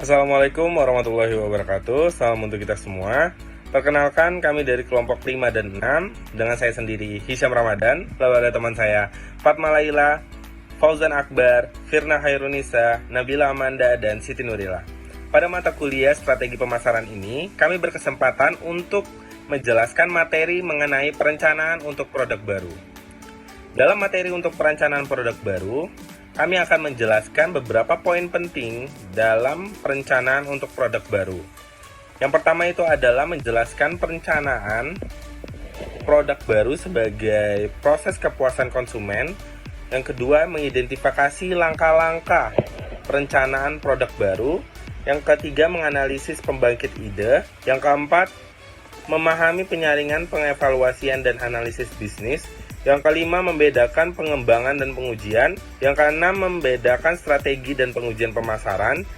Assalamualaikum warahmatullahi wabarakatuh. Salam untuk kita semua. Perkenalkan, kami dari kelompok 5 dan 6 dengan saya sendiri, Hisyam Ramadan. Lalu ada teman saya, Fatma Laila, Fauzan Akbar, Firna Khairunisa, Nabila Amanda, dan Siti Nurila. Pada mata kuliah strategi pemasaran ini, kami berkesempatan untuk menjelaskan materi mengenai perencanaan untuk produk baru. Dalam materi untuk perencanaan produk baru, kami akan menjelaskan beberapa poin penting dalam perencanaan untuk produk baru. Yang pertama itu adalah menjelaskan perencanaan produk baru sebagai proses kepuasan konsumen. Yang kedua, mengidentifikasi langkah-langkah perencanaan produk baru. Yang ketiga, menganalisis pembangkit ide. Yang keempat, memahami penyaringan, pengevaluasian, dan analisis bisnis. Yang kelima, membedakan pengembangan dan pengujian. Yang keenam, membedakan strategi dan pengujian pemasaran.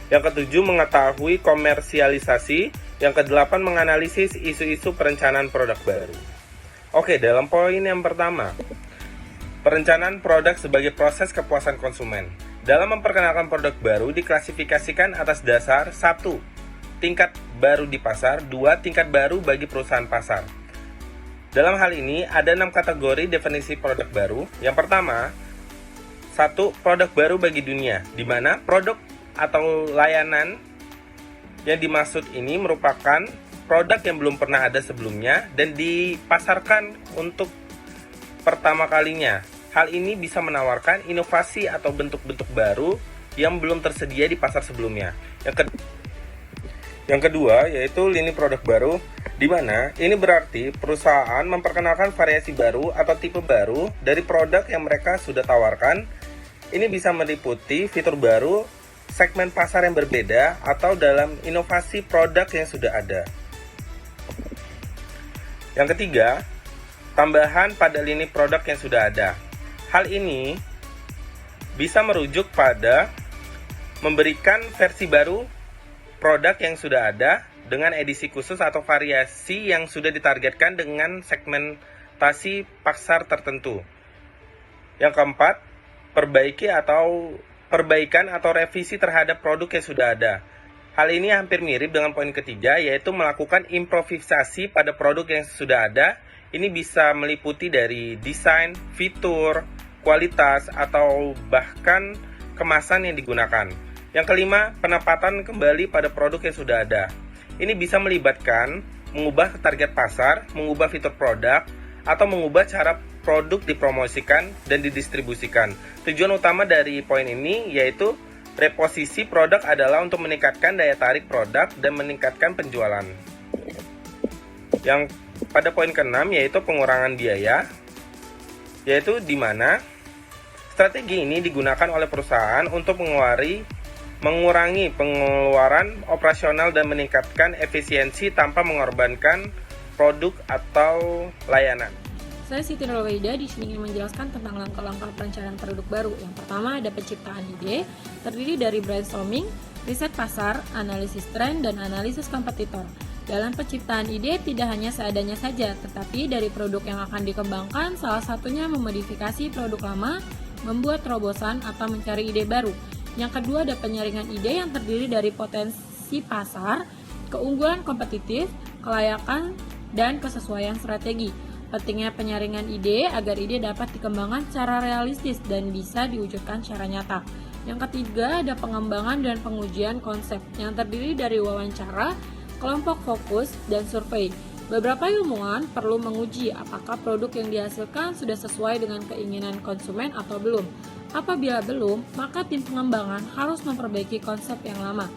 Yang ketujuh, mengetahui komersialisasi. Yang kedelapan, menganalisis isu-isu perencanaan produk baru. Oke, dalam poin yang pertama, perencanaan produk sebagai proses kepuasan konsumen. Dalam memperkenalkan produk baru diklasifikasikan atas dasar 1. Tingkat baru di pasar. 2. Tingkat baru bagi perusahaan pasar. Dalam hal ini ada 6 kategori definisi produk baru. Yang pertama, 1. Produk baru bagi dunia, di mana produk atau layanan yang dimaksud ini merupakan produk yang belum pernah ada sebelumnya dan dipasarkan untuk pertama kalinya. Hal ini bisa menawarkan inovasi atau bentuk-bentuk baru yang belum tersedia di pasar sebelumnya. Yang kedua, yaitu lini produk baru, di mana ini berarti perusahaan memperkenalkan variasi baru atau tipe baru dari produk yang mereka sudah tawarkan. Ini bisa meliputi fitur baru, segmen pasar yang berbeda, atau dalam inovasi produk yang sudah ada. Yang ketiga, tambahan pada lini produk yang sudah ada. Hal ini bisa merujuk pada memberikan versi baru produk yang sudah ada dengan edisi khusus atau variasi yang sudah ditargetkan dengan segmentasi pasar tertentu. Yang keempat, perbaikan atau revisi terhadap produk yang sudah ada. Hal ini hampir mirip dengan poin ketiga, yaitu melakukan improvisasi pada produk yang sudah ada. Ini bisa meliputi dari desain, fitur, kualitas, atau bahkan kemasan yang digunakan. Yang kelima, penempatan kembali pada produk yang sudah ada. Ini bisa melibatkan mengubah target pasar, mengubah fitur produk, atau mengubah cara produk dipromosikan dan didistribusikan. Tujuan utama dari poin ini yaitu reposisi produk adalah untuk meningkatkan daya tarik produk dan meningkatkan penjualan. Yang pada poin ke-6 yaitu pengurangan biaya, yaitu di mana strategi ini digunakan oleh perusahaan untuk mengurangi pengeluaran operasional dan meningkatkan efisiensi tanpa mengorbankan produk atau layanan. Saya Siti Nurila di sini ingin menjelaskan tentang langkah-langkah perencanaan produk baru. Yang pertama ada penciptaan ide, terdiri dari brainstorming, riset pasar, analisis tren, dan analisis kompetitor. Dalam penciptaan ide tidak hanya seadanya saja, tetapi dari produk yang akan dikembangkan, salah satunya memodifikasi produk lama, membuat terobosan, atau mencari ide baru. Yang kedua ada penyaringan ide yang terdiri dari potensi pasar, keunggulan kompetitif, kelayakan, dan kesesuaian strategi. Pentingnya penyaringan ide agar ide dapat dikembangkan secara realistis dan bisa diwujudkan secara nyata. Yang ketiga ada pengembangan dan pengujian konsep yang terdiri dari wawancara, kelompok fokus, dan survei. Beberapa ilmuwan perlu menguji apakah produk yang dihasilkan sudah sesuai dengan keinginan konsumen atau belum. Apabila belum, maka tim pengembangan harus memperbaiki konsep yang lama.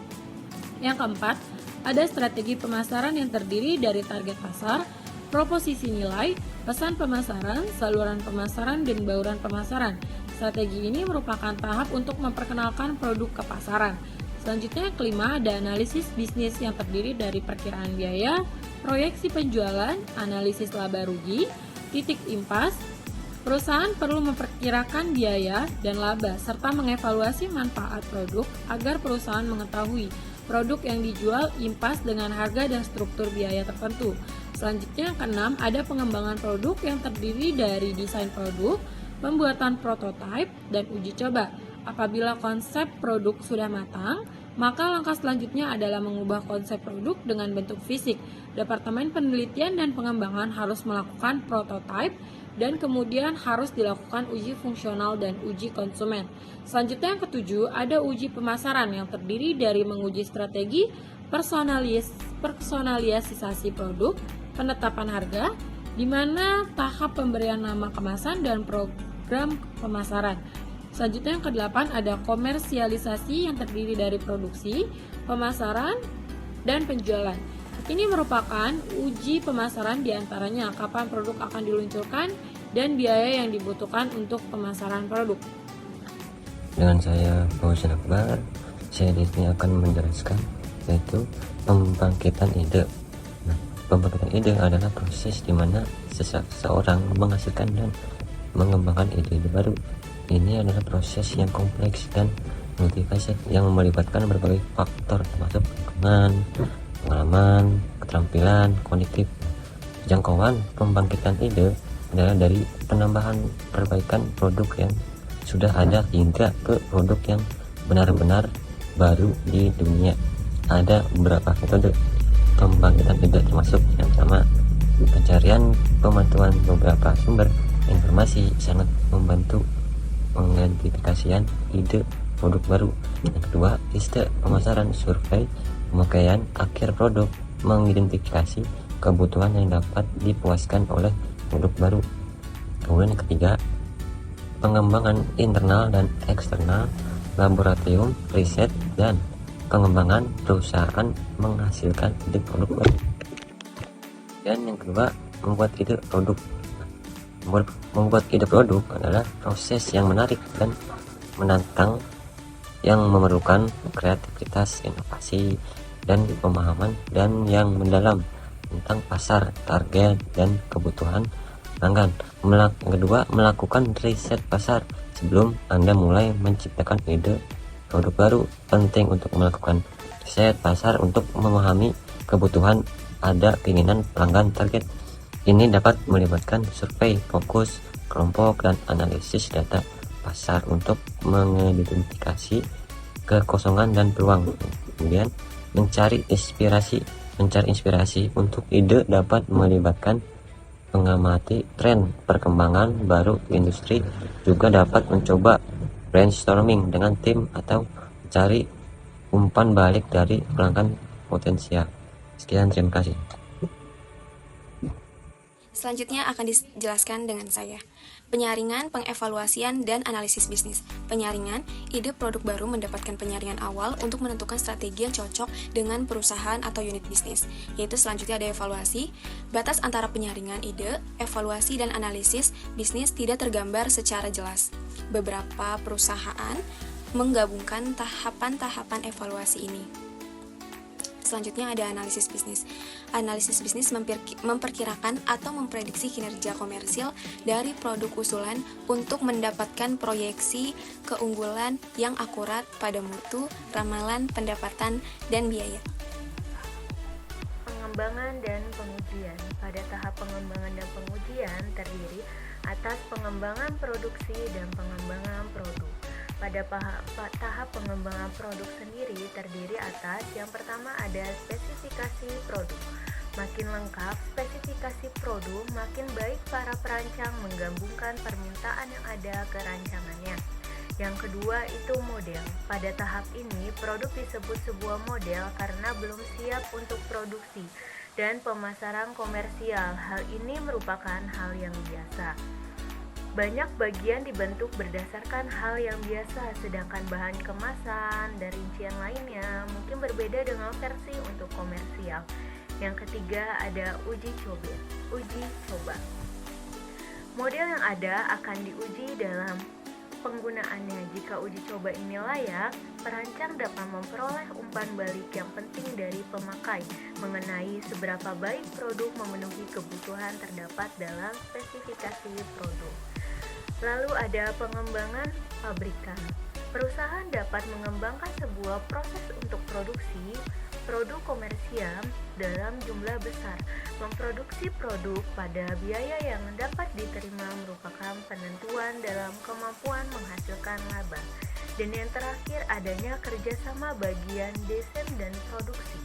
Yang keempat, ada strategi pemasaran yang terdiri dari target pasar, proposisi nilai, pesan pemasaran, saluran pemasaran, dan bauran pemasaran. Strategi ini merupakan tahap untuk memperkenalkan produk ke pasaran. Selanjutnya, kelima, ada analisis bisnis yang terdiri dari perkiraan biaya, proyeksi penjualan, analisis laba rugi, titik impas. Perusahaan perlu memperkirakan biaya dan laba serta mengevaluasi manfaat produk agar perusahaan mengetahui produk yang dijual impas dengan harga dan struktur biaya tertentu. Selanjutnya, keenam, ada pengembangan produk yang terdiri dari desain produk, pembuatan prototipe, dan uji coba. Apabila konsep produk sudah matang, Maka langkah selanjutnya adalah mengubah konsep produk dengan bentuk fisik. Departemen Penelitian dan Pengembangan harus melakukan prototipe dan kemudian harus dilakukan uji fungsional dan uji konsumen. Selanjutnya yang ketujuh, ada uji pemasaran yang terdiri dari menguji strategi, personalisasi produk, penetapan harga, di mana tahap pemberian nama kemasan dan program pemasaran. Selanjutnya yang kedelapan ada komersialisasi yang terdiri dari produksi, pemasaran, dan penjualan. Ini merupakan uji pemasaran diantaranya kapan produk akan diluncurkan dan biaya yang dibutuhkan untuk pemasaran produk. Dengan saya Fauzan Akbar, saya di sini akan menjelaskan yaitu pembangkitan ide. Nah, pembangkitan ide adalah proses di mana seseorang menghasilkan dan mengembangkan ide-ide baru. Ini adalah proses yang kompleks dan multifaset yang melibatkan berbagai faktor termasuk lingkungan, pengalaman, keterampilan, kognitif. Jangkauan pembangkitan ide adalah dari penambahan perbaikan produk yang sudah ada hingga ke produk yang benar-benar baru di dunia. Ada beberapa metode pembangkitan ide termasuk yang pertama, pencarian pemantuan beberapa sumber informasi sangat membantu pengidentifikasian ide produk baru. Yang kedua, riset pemasaran, survei pemakaian akhir produk, mengidentifikasi kebutuhan yang dapat dipuaskan oleh produk baru. Kemudian yang ketiga, pengembangan internal dan eksternal, laboratorium riset dan pengembangan perusahaan menghasilkan ide produk baru. Dan yang kedua, membuat ide produk. Membuat ide produk adalah proses yang menarik dan menantang yang memerlukan kreativitas, inovasi, dan pemahaman dan yang mendalam tentang pasar, target, dan kebutuhan pelanggan. Yang kedua, melakukan riset pasar sebelum Anda mulai menciptakan ide produk baru. Penting untuk melakukan riset pasar untuk memahami kebutuhan, ada keinginan pelanggan target. Ini dapat melibatkan survei, fokus kelompok, dan analisis data pasar untuk mengidentifikasi kekosongan dan peluang. Kemudian mencari inspirasi untuk ide dapat melibatkan mengamati tren perkembangan baru di industri, juga dapat mencoba brainstorming dengan tim atau mencari umpan balik dari pelanggan potensial. Sekian, terima kasih. Selanjutnya akan dijelaskan dengan saya. Penyaringan, pengevaluasian, dan analisis bisnis. Penyaringan, ide produk baru mendapatkan penyaringan awal untuk menentukan strategi yang cocok dengan perusahaan atau unit bisnis. Yaitu selanjutnya ada evaluasi. Batas antara penyaringan ide, evaluasi, dan analisis bisnis tidak tergambar secara jelas. Beberapa perusahaan menggabungkan tahapan-tahapan evaluasi ini. Selanjutnya ada analisis bisnis. Analisis bisnis memperkirakan atau memprediksi kinerja komersil dari produk usulan untuk mendapatkan proyeksi keunggulan yang akurat pada mutu, ramalan, pendapatan, dan biaya. Pengembangan dan pengujian. Pada tahap pengembangan dan pengujian terdiri atas pengembangan produksi dan pengembangan produk. Pada tahap pengembangan produk sendiri terdiri atas yang pertama ada spesifikasi produk. Makin lengkap spesifikasi produk, makin baik para perancang menggabungkan permintaan yang ada ke rancangannya. Yang kedua itu model. Pada tahap ini produk disebut sebuah model karena belum siap untuk produksi dan pemasaran komersial. Hal ini merupakan hal yang biasa. Banyak bagian dibentuk berdasarkan hal yang biasa, sedangkan bahan kemasan dan rincian lainnya mungkin berbeda dengan versi untuk komersial. Yang ketiga ada uji coba. Model yang ada akan diuji dalam penggunaannya. Jika uji coba ini layak, perancang dapat memperoleh umpan balik yang penting dari pemakai mengenai seberapa baik produk memenuhi kebutuhan terdapat dalam spesifikasi produk. Lalu ada pengembangan pabrikan. Perusahaan dapat mengembangkan sebuah proses untuk produksi produk komersial dalam jumlah besar. Memproduksi produk pada biaya yang dapat diterima merupakan penentuan dalam kemampuan menghasilkan laba. Dan yang terakhir, adanya kerjasama bagian desain dan produksi.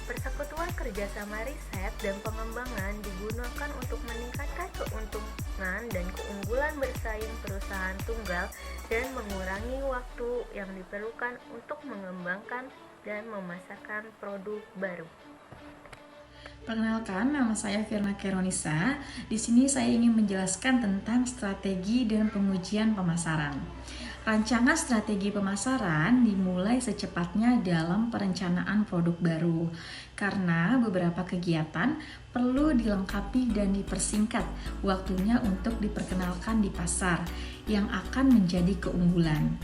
Persekutuan kerjasama riset dan pengembangan digunakan untuk meningkatkan keuntungan dan keunggulan bersaing perusahaan tunggal dan mengurangi waktu yang diperlukan untuk mengembangkan dan memasarkan produk baru. Perkenalkan, nama saya Firna Keronisa. Di sini saya ingin menjelaskan tentang strategi dan pengujian pemasaran. Rancangan strategi pemasaran dimulai secepatnya dalam perencanaan produk baru, karena beberapa kegiatan perlu dilengkapi dan dipersingkat waktunya untuk diperkenalkan di pasar yang akan menjadi keunggulan.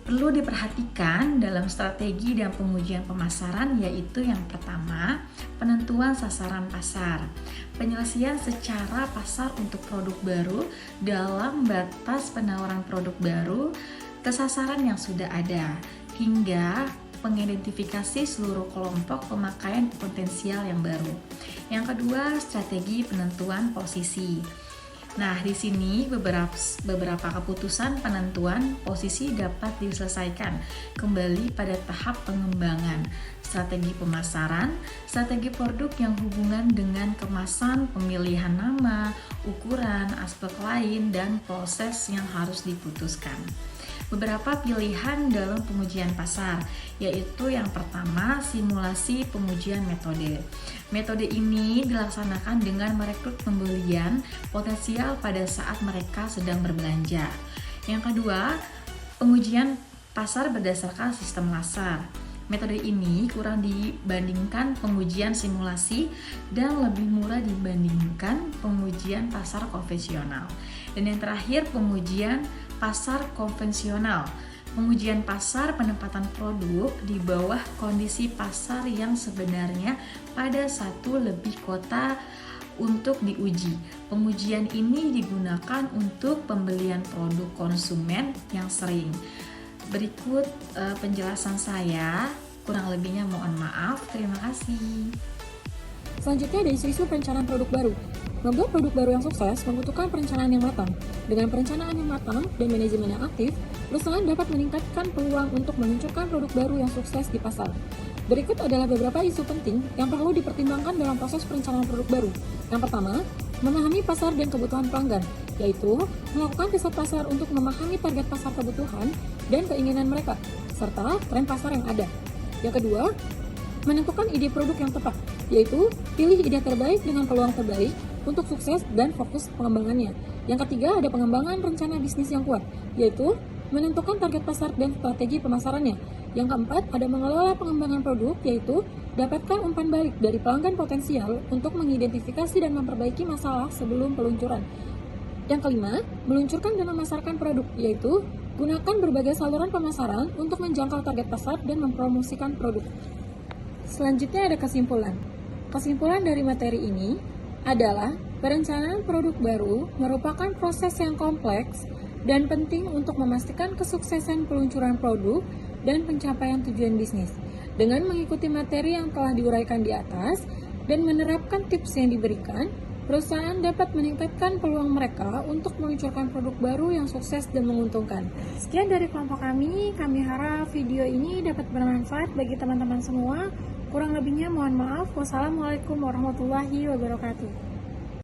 Perlu diperhatikan dalam strategi dan pengujian pemasaran, yaitu yang pertama, penentuan sasaran pasar. Penyelesaian secara pasar untuk produk baru dalam batas penawaran produk baru ke sasaran yang sudah ada, hingga mengidentifikasi seluruh kelompok pemakaian potensial yang baru. Yang kedua, strategi penentuan posisi. Nah, di sini beberapa keputusan penentuan posisi dapat diselesaikan kembali pada tahap pengembangan, strategi pemasaran, strategi produk yang hubungan dengan kemasan, pemilihan nama, ukuran, aspek lain, dan proses yang harus diputuskan. Beberapa pilihan dalam pengujian pasar, yaitu yang pertama, simulasi pengujian metode. Metode ini dilaksanakan dengan merekrut pembelian potensial pada saat mereka sedang berbelanja. Yang kedua, pengujian pasar berdasarkan sistem laser. Metode ini kurang dibandingkan pengujian simulasi dan lebih murah dibandingkan pengujian pasar konvensional. Dan yang terakhir, pengujian pasar konvensional. Pengujian pasar penempatan produk di bawah kondisi pasar yang sebenarnya pada satu lebih kota untuk diuji. Pengujian ini digunakan untuk pembelian produk konsumen yang sering. Berikut penjelasan saya, kurang lebihnya mohon maaf. Terima kasih. Selanjutnya ada isu-isu perencanaan produk baru. Membuat produk baru yang sukses membutuhkan perencanaan yang matang. Dengan perencanaan yang matang dan manajemen yang aktif, perusahaan dapat meningkatkan peluang untuk meluncurkan produk baru yang sukses di pasar. Berikut adalah beberapa isu penting yang perlu dipertimbangkan dalam proses perencanaan produk baru. Yang pertama, memahami pasar dan kebutuhan pelanggan, yaitu melakukan riset pasar untuk memahami target pasar kebutuhan dan keinginan mereka, serta tren pasar yang ada. Yang kedua, menentukan ide produk yang tepat, yaitu pilih ide terbaik dengan peluang terbaik untuk sukses dan fokus pengembangannya. Yang ketiga, ada pengembangan rencana bisnis yang kuat, yaitu menentukan target pasar dan strategi pemasarannya. Yang keempat, ada mengelola pengembangan produk, yaitu dapatkan umpan balik dari pelanggan potensial untuk mengidentifikasi dan memperbaiki masalah sebelum peluncuran. Yang kelima, meluncurkan dan memasarkan produk, yaitu gunakan berbagai saluran pemasaran untuk menjangkau target pasar dan mempromosikan produk. Selanjutnya ada kesimpulan. Kesimpulan dari materi ini adalah perencanaan produk baru merupakan proses yang kompleks dan penting untuk memastikan kesuksesan peluncuran produk dan pencapaian tujuan bisnis. Dengan mengikuti materi yang telah diuraikan di atas dan menerapkan tips yang diberikan, perusahaan dapat meningkatkan peluang mereka untuk meluncurkan produk baru yang sukses dan menguntungkan. Sekian dari kelompok kami harap video ini dapat bermanfaat bagi teman-teman semua. Kurang lebihnya mohon maaf. Wassalamualaikum warahmatullahi wabarakatuh.